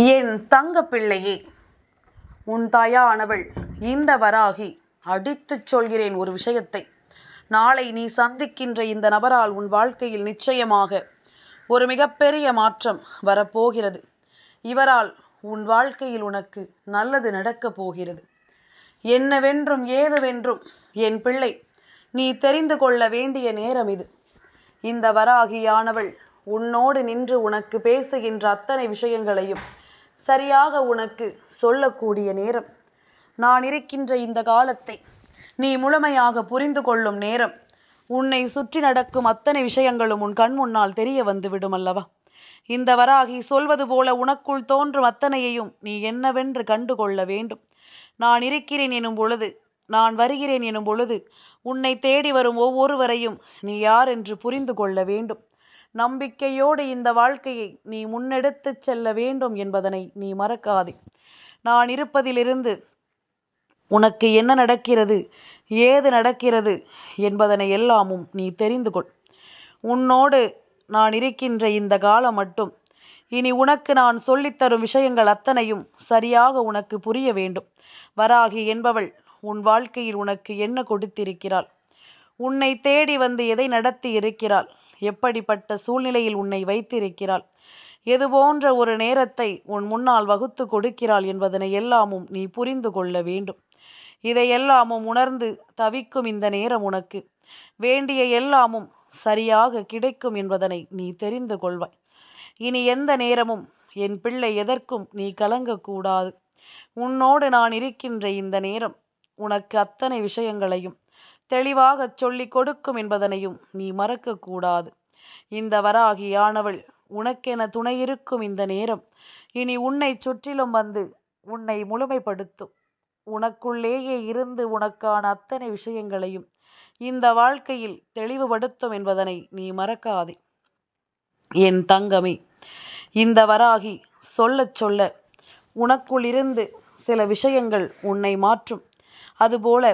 என் தங்க பிள்ளையே, உன் தாயானவள் இந்த வராகி அடித்துச் சொல்கிறேன் ஒரு விஷயத்தை. நாளை நீ சந்திக்கின்ற இந்த நபரால் உன் வாழ்க்கையில் நிச்சயமாக ஒரு மிகப்பெரிய மாற்றம் வரப்போகிறது. இவரால் உன் வாழ்க்கையில் உனக்கு நல்லது நடக்கப் போகிறது. என்னவென்றும் ஏதுவென்றும் என் பிள்ளை நீ தெரிந்து கொள்ள வேண்டிய நேரம் இது. இந்த வராகியானவள் உன்னோடு நின்று உனக்கு பேசுகின்ற அத்தனை விஷயங்களையும் சரியாக உனக்கு சொல்லக்கூடிய நேரம். நான் இருக்கின்ற இந்த காலத்தை நீ முழுமையாக புரிந்து கொள்ளும் நேரம். உன்னை சுற்றி நடக்கும் அத்தனை விஷயங்களும் உன் கண் முன்னால் தெரிய வந்துவிடும் அல்லவா? இந்த வராகி சொல்வது போல உனக்குள் தோன்றும் அத்தனையையும் நீ என்னவென்று கண்டு கொள்ள வேண்டும். நான் இருக்கிறேன் எனும் பொழுது, நான் வருகிறேன் எனும் பொழுது, உன்னை தேடி வரும் ஒவ்வொருவரையும் நீ யார் என்று புரிந்து கொள்ள வேண்டும். நம்பிக்கையோடு இந்த வாழ்க்கையை நீ முன்னெடுத்து செல்ல வேண்டும் என்பதனை நீ மறக்காதே. நான் இருப்பதிலிருந்து உனக்கு என்ன நடக்கிறது, ஏது நடக்கிறது என்பதனை எல்லாமும் நீ தெரிந்து கொள். உன்னோடு நான் இருக்கின்ற இந்த காலம் மட்டும் இனி உனக்கு நான் சொல்லித்தரும் விஷயங்கள் அத்தனையும் சரியாக உனக்கு புரிய வேண்டும். வராகி என்பவள் உன் வாழ்க்கையில் உனக்கு என்ன கொடுத்திருக்கிறாள்? உன்னை தேடி வந்து எதை நடத்தி இருக்கிறாள்? எப்படிப்பட்ட சூழ்நிலையில் உன்னை வைத்திருக்கிறாள்? எது போன்ற ஒரு நேரத்தை உன் முன்னால் வகுத்து கொடுக்கிறாள் என்பதனை எல்லாமும் நீ புரிந்து கொள்ள வேண்டும். இதையெல்லாமும் உணர்ந்து தவிக்கும் இந்த நேரம் உனக்கு வேண்டிய எல்லாமும் சரியாக கிடைக்கும் என்பதனை நீ தெரிந்து கொள்வாய். இனி எந்த நேரமும் என் பிள்ளை எதற்கும் நீ கலங்கக்கூடாது. உன்னோடு நான் இருக்கின்ற இந்த நேரம் உனக்கு அத்தனை விஷயங்களையும் தெளிவாகச் சொல்லிக் கொடுக்கும் என்பதனையும் நீ மறக்கக்கூடாது. இந்த வராகியானவள் உனக்கென துணையிருக்கும் இந்த நேரம் இனி உன்னை சுற்றிலும் வந்து உன்னை முழுமைப்படுத்தும். உனக்குள்ளேயே இருந்து உனக்கான அத்தனை விஷயங்களையும் இந்த வாழ்க்கையில் தெளிவுபடுத்தும் என்பதனை நீ மறக்காதே. என் தங்கமே, இந்த வராகி சொல்லச் சொல்ல உனக்குள் இருந்து சில விஷயங்கள் உன்னை மாற்றும். அதுபோல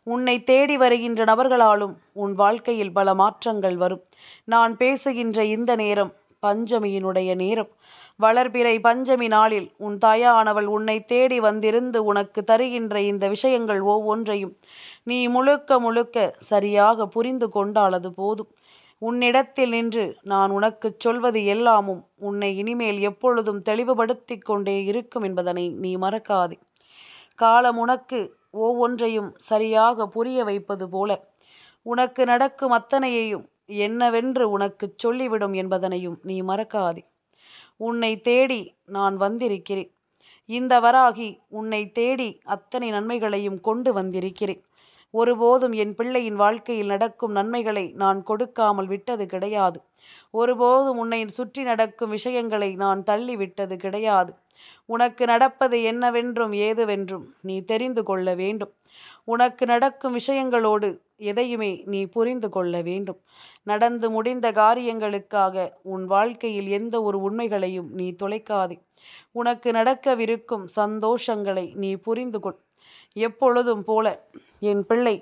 உன்னை தேடி வருகின்ற நபர்களாலும் உன் வாழ்க்கையில் பல மாற்றங்கள் வரும். நான் பேசுகின்ற இந்த நேரம் பஞ்சமியினுடைய நேரம். வளர்பிறை பஞ்சமி நாளில் உன் தாயானவள் உன்னை தேடி வந்திருந்து உனக்கு தருகின்ற இந்த விஷயங்கள் ஒவ்வொன்றையும் நீ முழுக்க முழுக்க சரியாக புரிந்து கொண்டாலது போதும். உன்னிடத்தில் நின்று நான் உனக்கு சொல்வது எல்லாமும் உன்னை இனிமேல் எப்பொழுதும் தெளிவுபடுத்தி கொண்டே இருக்கும் என்பதனை நீ மறக்காதே. காலம் உனக்கு ஒவ்வொன்றையும் சரியாக புரிய வைப்பது போல உனக்கு நடக்கும் அத்தனையையும் என்னவென்று உனக்கு சொல்லிவிடும் என்பதனையும் நீ மறக்காதே. உன்னை தேடி நான் வந்திருக்கிறேன். இந்த வராகி உன்னை தேடி அத்தனை நன்மைகளையும் கொண்டு வந்திருக்கிறேன். ஒருபோதும் என் பிள்ளையின் வாழ்க்கையில் நடக்கும் நன்மைகளை நான் கொடுக்காமல் விட்டது கிடையாது. ஒருபோதும் உன்னை சுற்றி நடக்கும் விஷயங்களை நான் தள்ளிவிட்டது கிடையாது. உனக்கு நடப்பது என்னவென்றும் ஏதுவென்றும் நீ தெரிந்து கொள்ள வேண்டும். உனக்கு நடக்கும் விஷயங்களோடு எதையுமே நீ புரிந்து கொள்ள வேண்டும். நடந்து முடிந்த காரியங்களுக்காக உன் வாழ்க்கையில் எந்த ஒரு உண்மைகளையும் நீ தொலைக்காதே. உனக்கு நடக்கவிருக்கும் சந்தோஷங்களை நீ புரிந்து கொள். எப்பொழுதும் போல என் பிள்ளை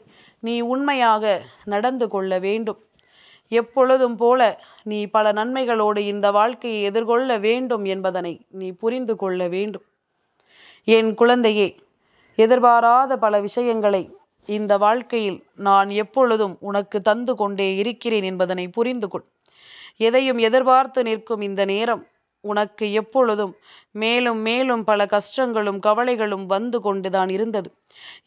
நீ உண்மையாக நடந்து கொள்ள வேண்டும். எப்பொழுதும் போல நீ பல நன்மைகளோடு இந்த வாழ்க்கையை எதிர்கொள்ள வேண்டும் என்பதனை நீ புரிந்து கொள்ள வேண்டும். என் குழந்தையே, எதிர்பாராத பல விஷயங்களை இந்த வாழ்க்கையில் நான் எப்பொழுதும் உனக்கு தந்து கொண்டே இருக்கிறேன் என்பதனை புரிந்து கொள். எதையும் எதிர்பார்த்து நிற்கும் இந்த நேரம் உனக்கு எப்பொழுதும் மேலும் மேலும் பல கஷ்டங்களும் கவலைகளும் வந்து கொண்டுதான் இருந்தது.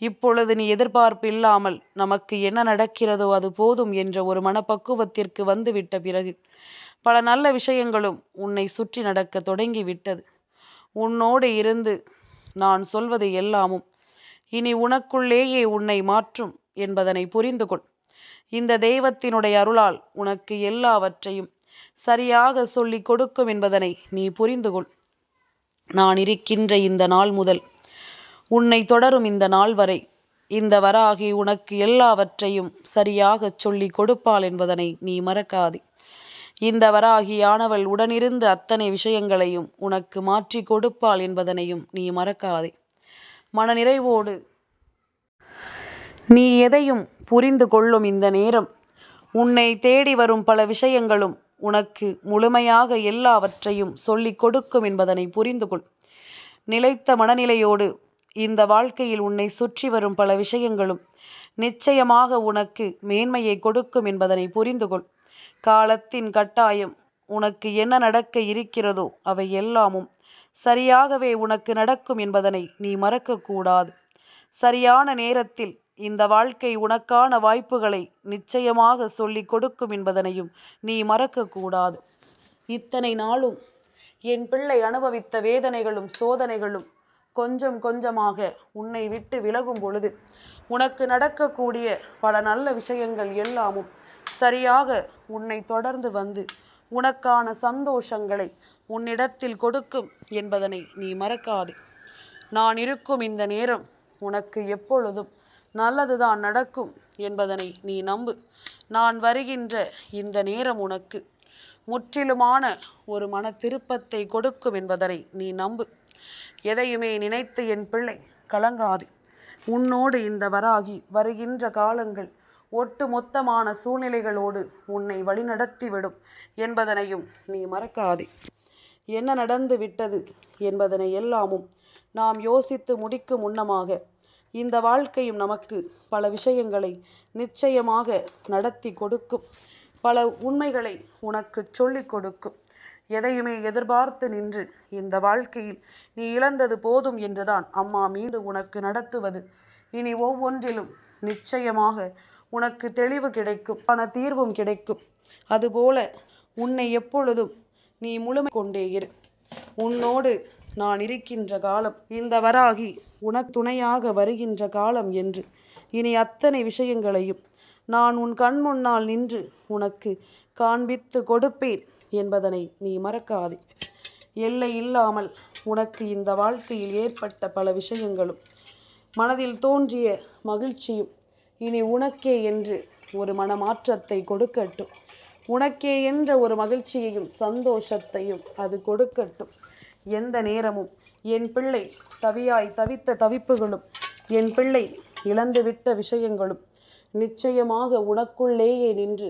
இப்பொழுது நீ எதிர்பார்ப்பு இல்லாமல் நமக்கு என்ன நடக்கிறதோ அது போதும் என்ற ஒரு மனப்பக்குவத்திற்கு வந்துவிட்ட பிறகு பல நல்ல விஷயங்களும் உன்னை சுற்றி நடக்க தொடங்கிவிட்டது. உன்னோடு இருந்து நான் சொல்வது எல்லாமும் இனி உனக்குள்ளேயே உன்னை மாற்றும் என்பதனை புரிந்து கொள். இந்த தெய்வத்தினுடைய அருளால் உனக்கு எல்லாவற்றையும் சரியாக சொல்லிக் கொடுக்கும் என்பதனை நீ புரிந்து கொள். நான் இருக்கின்ற இந்த நாள் முதல் உன்னை தொடரும் இந்த நாள் வரை இந்த வராகி உனக்கு எல்லாவற்றையும் சரியாக சொல்லிக் கொடுப்பாள் என்பதனை நீ மறக்காதே. இந்த வராகியானவள் உடனிருந்து அத்தனை விஷயங்களையும் உனக்கு மாற்றி கொடுப்பாள் என்பதனையும் நீ மறக்காதே. மனநிறைவோடு நீ எதையும் புரிந்து கொள்ளும் இந்த நேரம் உன்னை தேடி வரும் பல விஷயங்களும் உனக்கு முழுமையாக எல்லாவற்றையும் சொல்லிக் கொடுக்கும் என்பதனை புரிந்து கொள். நிலைத்த மனநிலையோடு இந்த வாழ்க்கையில் உன்னை சுற்றி வரும் பல விஷயங்களும் நிச்சயமாக உனக்கு மேன்மையை கொடுக்கும் என்பதனை புரிந்து கொள். காலத்தின் கட்டாயம் உனக்கு என்ன நடக்க இருக்கிறதோ அவை எல்லாமும் சரியாகவே உனக்கு நடக்கும் என்பதனை நீ மறக்கக்கூடாது. சரியான நேரத்தில் இந்த வாழ்க்கை உனக்கான வாய்ப்புகளை நிச்சயமாக சொல்லிக் கொடுக்கும் என்பதனையும் நீ மறக்கக்கூடாது. இத்தனை நாளும் என் பிள்ளை அனுபவித்த வேதனைகளும் சோதனைகளும் கொஞ்சம் கொஞ்சமாக உன்னை விட்டு விலகும் பொழுது உனக்கு நடக்கக்கூடிய பல நல்ல விஷயங்கள் எல்லாமும் சரியாக உன்னை தொடர்ந்து வந்து உனக்கான சந்தோஷங்களை உன்னிடத்தில் கொடுக்கும் என்பதனை நீ மறக்காதே. நான் இருக்கும் இந்த நேரம் உனக்கு எப்பொழுதும் நல்லதுதான் நடக்கும் என்பதனை நீ நம்பு. நான் வருகின்ற இந்த நேரம் உனக்கு முற்றிலுமான ஒரு மன திருப்பத்தை கொடுக்கும் என்பதனை நீ நம்பு. எதையுமே நினைத்து என் பிள்ளை கலங்காதே. உன்னோடு இந்த வராகி வருகின்ற காலங்கள் ஒட்டு மொத்தமான சூழ்நிலைகளோடு உன்னை வழிநடத்திவிடும் என்பதனையும் நீ மறக்காதே. என்ன நடந்து விட்டது என்பதனை எல்லாமும் நாம் யோசித்து முடிக்கும் முன்னமாக இந்த வாழ்க்கையும் நமக்கு பல விஷயங்களை நிச்சயமாக நடத்தி கொடுக்கும். பல உண்மைகளை உனக்கு சொல்லிக் கொடுக்கும். எதையுமே எதிர்பார்த்து நின்று இந்த வாழ்க்கையில் நீ இழந்தது போதும் என்றுதான் அம்மா மீது உனக்கு நடத்துவது. இனி ஒவ்வொன்றிலும் நிச்சயமாக உனக்கு தெளிவு கிடைக்கும், பண தீர்வும் கிடைக்கும். அதுபோல உன்னை எப்பொழுதும் நீ முழுமை கொண்டே இரு. உன்னோடு நான் இருக்கின்ற காலம், இந்த வராகி உனக்கு துணையாக வருகின்ற காலம் என்று இனி அத்தனை விஷயங்களையும் நான் உன் கண் முன்னால் நின்று உனக்கு காண்பித்து கொடுப்பேன் என்பதனை நீ மறக்காதே. எல்லை இல்லாமல் உனக்கு இந்த வாழ்க்கையில் ஏற்பட்ட பல விஷயங்களும் மனதில் தோன்றிய மகிழ்ச்சியும் இனி உனக்கே என்று ஒரு மனமாற்றத்தை கொடுக்கட்டும். உனக்கே என்ற ஒரு மகிழ்ச்சியையும் சந்தோஷத்தையும் அது கொடுக்கட்டும். எந்த நேரமும் என் பிள்ளை தவியாய் தவித்த தவிப்புகளும் என் பிள்ளை இழந்துவிட்ட விஷயங்களும் நிச்சயமாக உனக்குள்ளேயே நின்று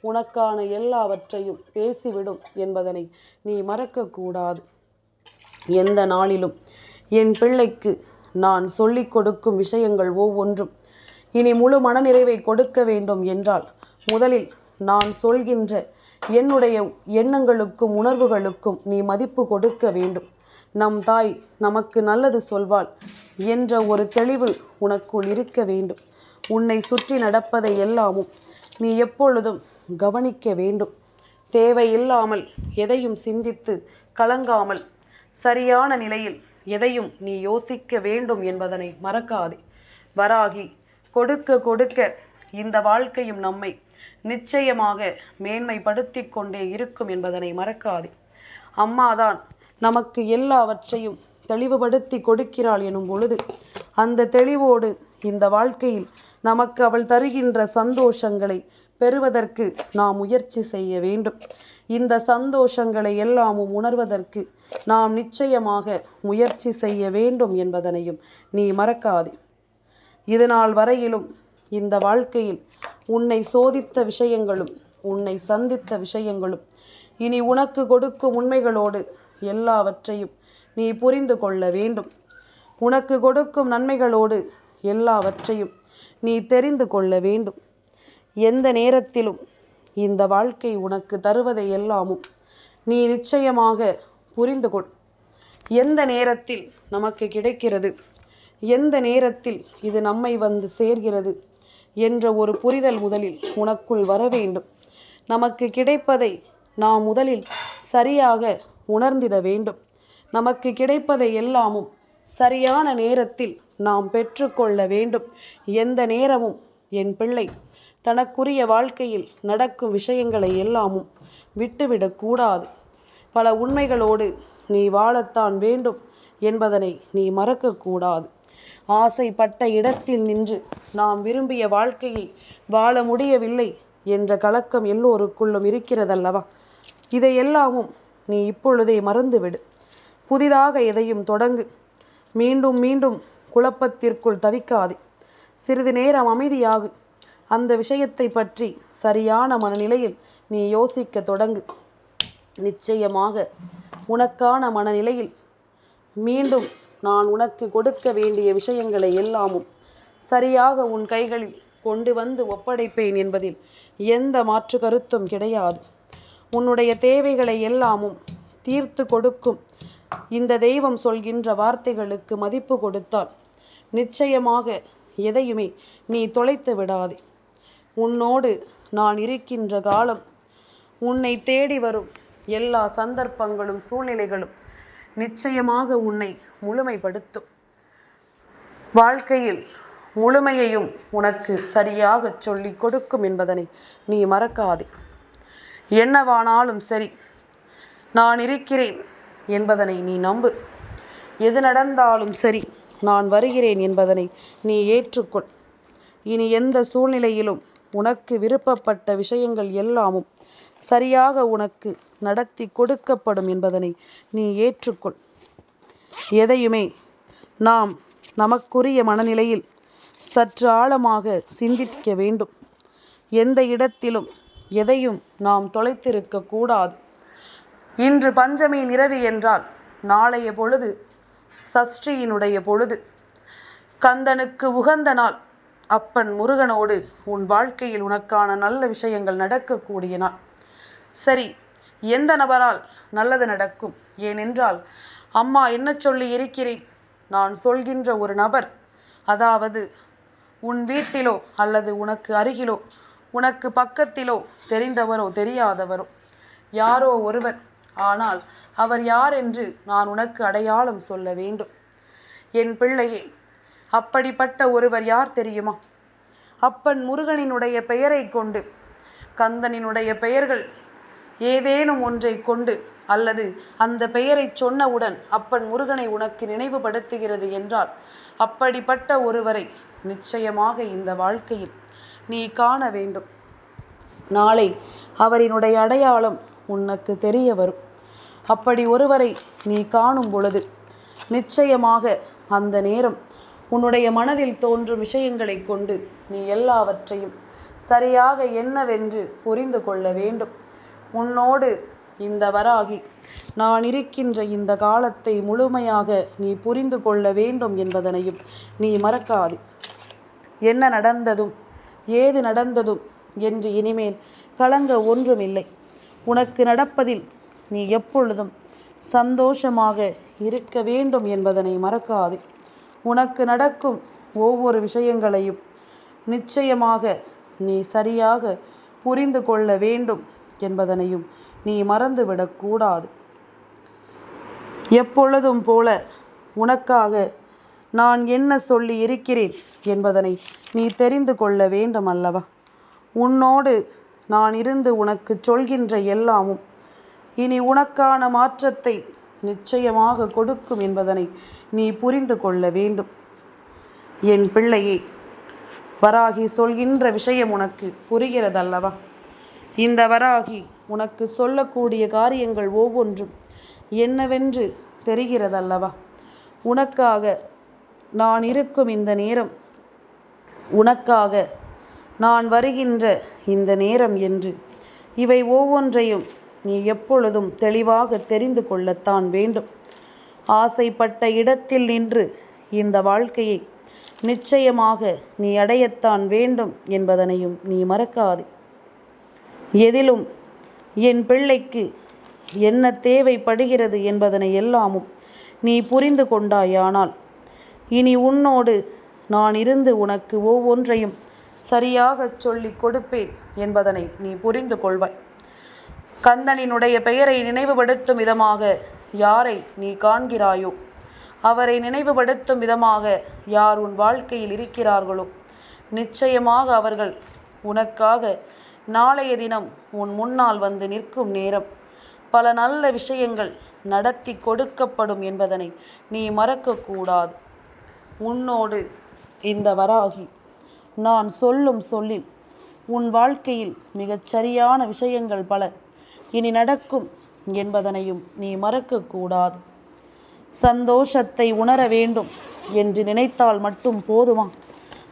உனக்கான எல்லாவற்றையும் பேசிவிடும் என்பதனை நீ மறக்கக்கூடாது. எந்த நாளிலும் என் பிள்ளைக்கு நான் சொல்லிக் கொடுக்கும் விஷயங்கள் ஒவ்வொன்றும் இனி முழு மனநிறைவை கொடுக்க வேண்டும் என்றால் முதலில் நான் சொல்கின்ற என்னுடைய எண்ணங்களுக்கும் உணர்வுகளுக்கும் நீ மதிப்பு கொடுக்க வேண்டும். நம் தாய் நமக்கு நல்லது சொல்வாள் என்ற ஒரு தெளிவு உனக்குள் இருக்க வேண்டும். உன்னை சுற்றி நடப்பதை எல்லாமும் நீ எப்பொழுதும் கவனிக்க வேண்டும். தேவையில்லாமல் எதையும் சிந்தித்து கலங்காமல் சரியான நிலையில் எதையும் நீ யோசிக்க வேண்டும் என்பதனை மறக்காதே. வராகி கொடுக்க கொடுக்க இந்த வாழ்க்கையும் நம்மை நிச்சயமாக மேன்மைப்படுத்தி கொண்டே இருக்கும் என்பதனை மறக்காதே. அம்மாதான் நமக்கு எல்லாவற்றையும் தெளிவுபடுத்தி கொடுக்கிறாள் எனும் பொழுது அந்த தெளிவோடு இந்த வாழ்க்கையில் நமக்கு அவள் தருகின்ற சந்தோஷங்களை பெறுவதற்கு நாம் முயற்சி செய்ய வேண்டும். இந்த சந்தோஷங்களை எல்லாமும் உணர்வதற்கு நாம் நிச்சயமாக முயற்சி செய்ய வேண்டும் என்பதனையும் நீ மறக்காதே. இதுநாள் வரையிலும் இந்த வாழ்க்கையில் உன்னை சோதித்த விஷயங்களும் உன்னை சந்தித்த விஷயங்களும் இனி உனக்கு கொடுக்கும் உண்மைகளோடு எல்லாவற்றையும் நீ புரிந்து கொள்ள வேண்டும். உனக்கு கொடுக்கும் நன்மைகளோடு எல்லாவற்றையும் நீ தெரிந்து கொள்ள வேண்டும். எந்த நேரத்திலும் இந்த வாழ்க்கை உனக்கு தருவதை எல்லாமும் நீ நிச்சயமாக புரிந்து கொள். எந்த நேரத்தில் நமக்கு கிடைக்கிறது, எந்த நேரத்தில் இது நம்மை வந்து சேர்கிறது என்ற ஒரு புரிதல் முதலில் உனக்குள் வர வேண்டும். நமக்கு கிடைப்பதை நாம் முதலில் சரியாக உணர்ந்திட வேண்டும். நமக்கு கிடைப்பதை எல்லாமும் சரியான நேரத்தில் நாம் பெற்றுக்கொள்ள வேண்டும். எந்த நேரமும் என் பிள்ளை தனக்குரிய வாழ்க்கையில் நடக்கும் விஷயங்களை எல்லாமும் விட்டுவிடக்கூடாது. பல உண்மைகளோடு நீ வாழத்தான் வேண்டும் என்பதனை நீ மறக்கக்கூடாது. ஆசைப்பட்ட இடத்தில் நின்று நாம் விரும்பிய வாழ்க்கையை வாழ முடியவில்லை என்ற கலக்கம் எல்லோருக்குள்ளும் இருக்கிறதல்லவா? இதையெல்லாமும் நீ இப்பொழுதே மறந்துவிடு. புதிதாக எதையும் தொடங்கு. மீண்டும் மீண்டும் குழப்பத்திற்குள் தவிக்காதே. சிறிது நேரம் அமைதியாகு. அந்த விஷயத்தை பற்றி சரியான மனநிலையில் நீ யோசிக்க தொடங்கு. நிச்சயமாக உனக்கான மனநிலையில் மீண்டும் நான் உனக்கு கொடுக்க வேண்டிய விஷயங்களை எல்லாமும் சரியாக உன் கைகளில் கொண்டு வந்து ஒப்படைப்பேன் என்பதில் எந்த மாற்று கருத்தும் கிடையாது. உன்னுடைய தேவைகளை எல்லாமும் தீர்த்து கொடுக்கும் இந்த தெய்வம் சொல்கின்ற வார்த்தைகளுக்கு மதிப்பு கொடுத்தால் நிச்சயமாக எதையுமே நீ தொலைத்து விடாதே. உன்னோடு நான் இருக்கின்ற காலம் உன்னை தேடி வரும் எல்லா சந்தர்ப்பங்களும் சூழ்நிலைகளும் நிச்சயமாக உன்னை முழுமைப்படுத்தும். வாழ்க்கையில் முழுமையையும் உனக்கு சரியாக சொல்லி கொடுக்கும் என்பதனை நீ மறக்காதே. என்னவானாலும் சரி, நான் இருக்கிறேன் என்பதனை நீ நம்பு. எது நடந்தாலும் சரி, நான் வருகிறேன் என்பதனை நீ ஏற்றுக்கொள். இனி எந்த சூழ்நிலையிலும் உனக்கு விருப்பப்பட்ட விஷயங்கள் எல்லாமும் சரியாக உனக்கு நடத்தி கொடுக்கப்படும் என்பதனை நீ ஏற்றுக்கொள். எதையுமே நாம் நமக்குரிய மனநிலையில் சற்று ஆழமாக சிந்திக்க வேண்டும். எந்த இடத்திலும் எதையும் நாம் தொலைத்திருக்க கூடாது. இன்று பஞ்சமி நிரவி என்றால் நாளைய பொழுது சஷ்டியினுடைய பொழுது. கந்தனுக்கு உகந்த நாள். அப்பன் முருகனோடு உன் வாழ்க்கையில் உனக்கான நல்ல விஷயங்கள் நடக்கக்கூடிய நாள். சரி, எந்த நபரால் நல்லது நடக்கும்? ஏனென்றால் அம்மா என்ன சொல்லி இருக்கிறேன், நான் சொல்கின்ற ஒரு நபர், அதாவது உன் வீட்டிலோ அல்லது உனக்கு அருகிலோ உனக்கு பக்கத்திலோ தெரிந்தவரோ தெரியாதவரோ யாரோ ஒருவர், ஆனால் அவர் யார் என்று நான் உனக்கு அடையாளம் சொல்ல வேண்டும். என் பிள்ளையே, அப்படிப்பட்ட ஒருவர் யார் தெரியுமா? அப்பன் முருகனினுடைய பெயரை கொண்டு, கந்தனினுடைய பெயர்கள் ஏதேனும் ஒன்றை கொண்டு அல்லது அந்த பெயரை சொன்னவுடன் அப்பன் முருகனை உனக்கு நினைவுபடுத்துகிறது என்றால் அப்படிப்பட்ட ஒருவரை நிச்சயமாக இந்த வாழ்க்கையில் நீ காண வேண்டும். நாளை அவரினுடைய அடையாளம் உனக்கு தெரிய வரும். அப்படி ஒருவரை நீ காணும் பொழுது நிச்சயமாக அந்த நேரம் உன்னுடைய மனதில் தோன்றும் விஷயங்களை கொண்டு நீ எல்லாவற்றையும் சரியாக என்னவென்று புரிந்து கொள்ள வேண்டும். உன்னோடு இந்த வராகி நான் இருக்கின்ற இந்த காலத்தை முழுமையாக நீ புரிந்து கொள்ள வேண்டும் என்பதனையும் நீ மறக்காதே. என்ன நடந்ததும் ஏது நடந்ததும் என்று இனிமேல் கலங்க ஒன்றுமில்லை. உனக்கு நடப்பதில் நீ எப்பொழுதும் சந்தோஷமாக இருக்க வேண்டும் என்பதனை மறக்காதே. உனக்கு நடக்கும் ஒவ்வொரு விஷயங்களையும் நிச்சயமாக நீ சரியாக புரிந்து கொள்ள வேண்டும் என்பதனையும் நீ மறந்துவிடக்கூடாது. எப்பொழுதும் போல உனக்காக நான் என்ன சொல்லி இருக்கிறேன் என்பதனை நீ தெரிந்து கொள்ள வேண்டும் அல்லவா? உன்னோடு நான் இருந்து உனக்கு சொல்கின்ற எல்லாமும் இனி உனக்கான மாற்றத்தை நிச்சயமாக கொடுக்கும் என்பதனை நீ புரிந்து கொள்ள வேண்டும். என் பிள்ளையே, வராகி சொல்கின்ற விஷயம் உனக்கு புரிகிறதல்லவா? இந்த வராகி உனக்கு சொல்லக்கூடிய காரியங்கள் ஒவ்வொன்றும் என்னவென்று தெரிகிறதல்லவா? உனக்காக நான் இருக்கும் இந்த நேரம், உனக்காக நான் வருகின்ற இந்த நேரம் என்று இவை ஒவ்வொன்றையும் நீ எப்பொழுதும் தெளிவாக தெரிந்து கொள்ளத்தான் வேண்டும். ஆசைப்பட்ட இடத்தில் நின்று இந்த வாழ்க்கையை நிச்சயமாக நீ அடையத்தான் வேண்டும் என்பதனையும் நீ மறக்காதே. எதிலும் என் பிள்ளைக்கு என்ன தேவைப்படுகிறது என்பதனை எல்லாமும் நீ புரிந்து கொண்டாயானால் இனி உன்னோடு நான் இருந்து உனக்கு ஒவ்வொன்றையும் சரியாக சொல்லி கொடுப்பேன் என்பதனை நீ புரிந்து கொள்வாய். கந்தனினுடைய பெயரை நினைவுபடுத்தும் விதமாக யாரை நீ காண்கிறாயோ, அவரை நினைவுபடுத்தும் விதமாக யார் உன் வாழ்க்கையில் இருக்கிறார்களோ, நிச்சயமாக அவர்கள் உனக்காக நாளைய தினம் உன் முன்னால் வந்து நிற்கும் நேரம் பல நல்ல விஷயங்கள் நடத்தி கொடுக்கப்படும் என்பதனை நீ மறக்கக்கூடாது. உன்னோடு இந்த வராகி நான் சொல்லும் சொல்லில் உன் வாழ்க்கையில் மிகச் சரியான விஷயங்கள் பல இனி நடக்கும் என்பதனையும் நீ மறக்கக்கூடாது. சந்தோஷத்தை உணர வேண்டும் என்று நினைத்தால் மட்டும் போதுமா?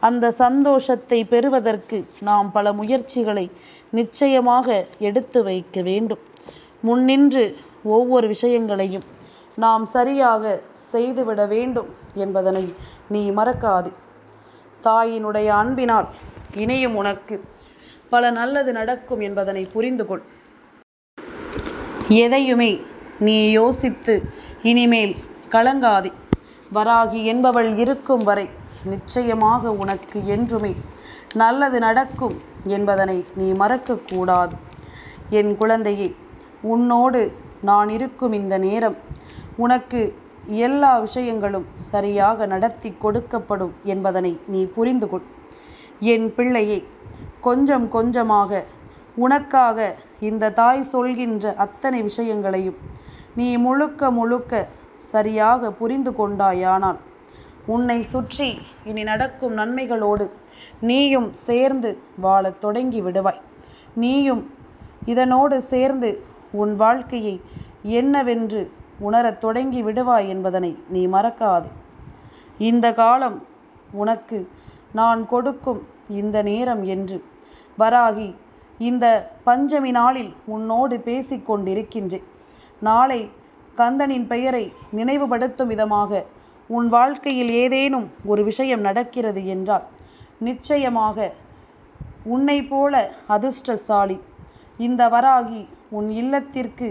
அந்த சந்தோஷத்தை பெறுவதற்கு நாம் பல முயற்சிகளை நிச்சயமாக எடுத்து வைக்க வேண்டும். முன்னின்று ஒவ்வொரு விஷயங்களையும் நாம் சரியாக செய்துவிட வேண்டும் என்பதனை நீ மறக்காது. தாயினுடைய அன்பினால் இனியும் உனக்கு பல நல்லது நடக்கும் என்பதனை புரிந்து கொள். எதையுமே நீ யோசித்து இனிமேல் கலங்காதே. வராகி என்பவள் இருக்கும் வரை நிச்சயமாக உனக்கு என்றுமே நல்லது நடக்கும் என்பதனை நீ மறக்கக்கூடாது. என் குழந்தையே, உன்னோடு நான் இருக்கும் இந்த நேரம் உனக்கு எல்லா விஷயங்களும் சரியாக நடத்தி கொடுக்கப்படும் என்பதனை நீ புரிந்து கொள். என் பிள்ளையே, கொஞ்சம் கொஞ்சமாக உனக்காக இந்த தாய் சொல்கின்ற அத்தனை விஷயங்களையும் நீ முழுக்க முழுக்க சரியாக புரிந்து கொண்டாயானால் உன்னை சுற்றி இனி நடக்கும் நன்மைகளோடு நீயும் சேர்ந்து வாழத் தொடங்கி விடுவாய். நீயும் இதனோடு சேர்ந்து உன் வாழ்க்கையை என்னவென்று உணரத் தொடங்கி விடுவாய் என்பதனை நீ மறக்காதே. இந்த காலம் உனக்கு நான் கொடுக்கும் இந்த நேரம் என்று வராகி இந்த பஞ்சமி நாளில் உன்னோடு பேசிக்கொண்டிருக்கின்றேன். நாளை கந்தனின் பெயரை நினைவுபடுத்தும் விதமாக உன் வாழ்க்கையில் ஏதேனும் ஒரு விஷயம் நடக்கிறது என்றால் நிச்சயமாக உன்னை போல அதிர்ஷ்டசாலி இந்த வராகி உன் இல்லத்திற்கு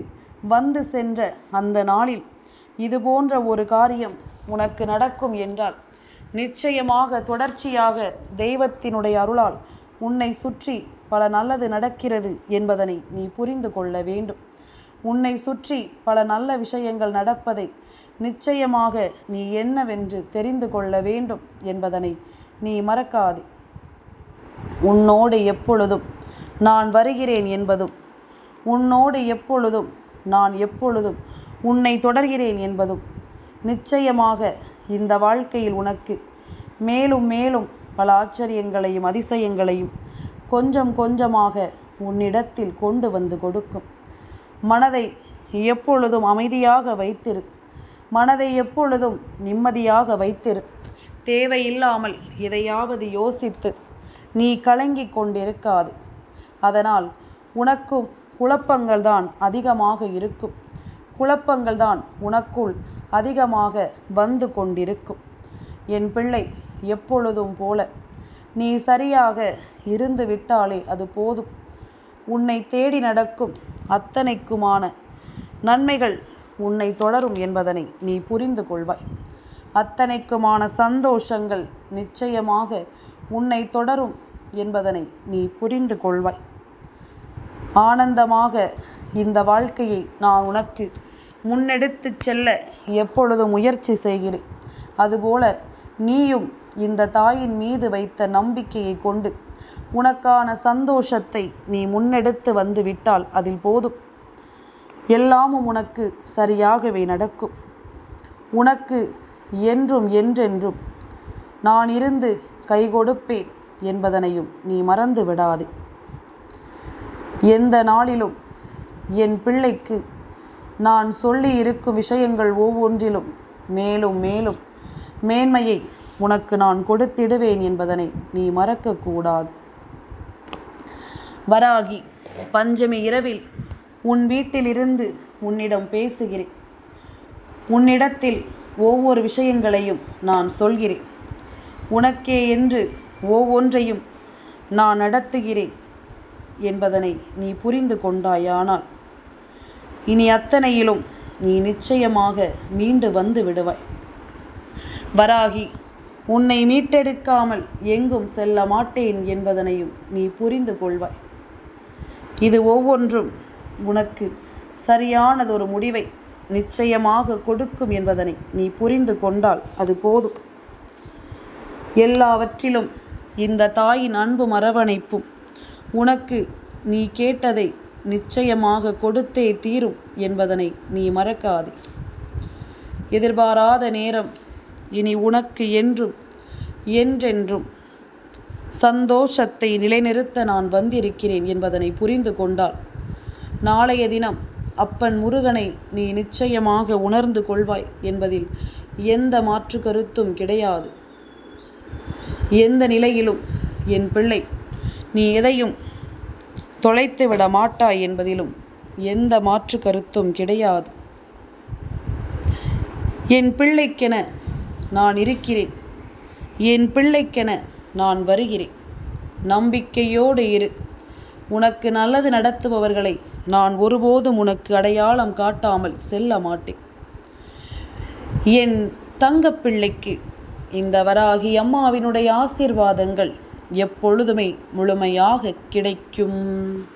வந்து சென்ற அந்த நாளில் இது போன்ற ஒரு காரியம் உனக்கு நடக்கும் என்றால் நிச்சயமாக தொடர்ச்சியாக தெய்வத்தினுடைய அருளால் உன்னை சுற்றி பல நல்லது நடக்கிறது என்பதனை நீ புரிந்து கொள்ள வேண்டும். உன்னை சுற்றி பல நல்ல விஷயங்கள் நடப்பதை நிச்சயமாக நீ என்னவென்று தெரிந்து கொள்ள வேண்டும் என்பதனை நீ மறக்காதே. உன்னோடு எப்பொழுதும் நான் வருகிறேன் என்பதும், உன்னோடு எப்பொழுதும் நான் எப்பொழுதும் உன்னை தொடர்கிறேன் என்பதும் நிச்சயமாக இந்த வாழ்க்கையில் உனக்கு மேலும் மேலும் பல ஆச்சரியங்களையும் அதிசயங்களையும் கொஞ்சம் கொஞ்சமாக உன்னிடத்தில் கொண்டு வந்து கொடுக்கும். மனதை எப்பொழுதும் அமைதியாக வைத்திரு. மனதை எப்பொழுதும் நிம்மதியாக வைத்திரு. தேவையில்லாமல் எதையாவது யோசித்து நீ கலங்கிக் கொண்டிருக்காது. அதனால் உனக்கும் குழப்பங்கள் தான் அதிகமாக இருக்கும். குழப்பங்கள் தான் உனக்குள் அதிகமாக வந்து கொண்டிருக்கும். என் பிள்ளை, எப்பொழுதும் போல நீ சரியாக இருந்து விட்டாலே அது போதும். உன்னை தேடி நடக்கும் அத்தனைக்குமான நன்மைகள் உன்னை தொடரும் என்பதனை நீ புரிந்து கொள்வாய். அத்தனைக்குமான சந்தோஷங்கள் நிச்சயமாக உன்னை தொடரும் என்பதனை நீ புரிந்து கொள்வாய். ஆனந்தமாக இந்த வாழ்க்கையை நான் உனக்கு முன்னெடுத்து செல்ல எப்பொழுதும் முயற்சி செய்கிறேன். அதுபோல நீயும் இந்த தாயின் மீது வைத்த நம்பிக்கையை கொண்டு உனக்கான சந்தோஷத்தை நீ முன்னெடுத்து வந்து விட்டால் அதில் போதும். எல்லாமும் உனக்கு சரியாகவே நடக்கும். உனக்கு என்றும் என்றென்றும் நான் இருந்து கை கொடுப்பேன் என்பதனையும் நீ மறந்து விடாதே. எந்த நாளிலும் என் பிள்ளைக்கு நான் சொல்லி இருக்கும் விஷயங்கள் ஒவ்வொன்றிலும் மேலும் மேலும் மேன்மையை உனக்கு நான் கொடுத்திடுவேன் என்பதனை நீ மறக்கக்கூடாது. வராகி, பஞ்சமி இரவில் உன் வீட்டிலிருந்து உன்னிடம் பேசுகிறேன். உன்னிடத்தில் ஒவ்வொரு விஷயங்களையும் நான் சொல்கிறேன். உனக்கே என்று ஒவ்வொன்றையும் நான் நடத்துகிறேன் என்பதனை நீ புரிந்து கொண்டாயானால் இனி அத்தனையிலும் நீ நிச்சயமாக மீண்டு வந்து விடுவாய். வராகி, உன்னை மீட்டெடுக்காமல் எங்கும் செல்ல மாட்டேன் என்பதனையும் நீ புரிந்து கொள்வாய். இது ஒவ்வொன்றும் உனக்கு சரியானதொரு முடிவை நிச்சயமாக கொடுக்கும் என்பதனை நீ புரிந்து கொண்டால் அது போதும். எல்லாவற்றிலும் இந்த தாயின் அன்பும் அரவணைப்பும் உனக்கு நீ கேட்டதை நிச்சயமாக கொடுத்தே தீரும் என்பதனை நீ மறக்காதே. எதிர்பாராத நேரம் இனி உனக்கு என்றும் என்றென்றும் சந்தோஷத்தை நிலைநிறுத்த நான் வந்திருக்கிறேன் என்பதனை புரிந்து கொண்டால் நாளைய தினம் அப்பன் முருகனை நீ நிச்சயமாக உணர்ந்து கொள்வாய் என்பதில் எந்த மாற்று கருத்தும் கிடையாது. எந்த நிலையிலும் என் பிள்ளை, நீ எதையும் தொலைத்து விட மாட்டாய் என்பதிலும் எந்த மாற்று கருத்தும் கிடையாது. என் பிள்ளைக்கென நான் இருக்கிறேன். என் பிள்ளைக்கென நான் வருகிறேன். நம்பிக்கையோடு இரு. உனக்கு நல்லது நடத்துபவர்களை நான் ஒருபோதும் உனக்கு அடையாளம் காட்டாமல் செல்ல மாட்டேன். என் தங்கப்பிள்ளைக்கு இந்த வராகி அம்மாவினுடைய ஆசீர்வாதங்கள் எப்பொழுதுமே முழுமையாக கிடைக்கும்.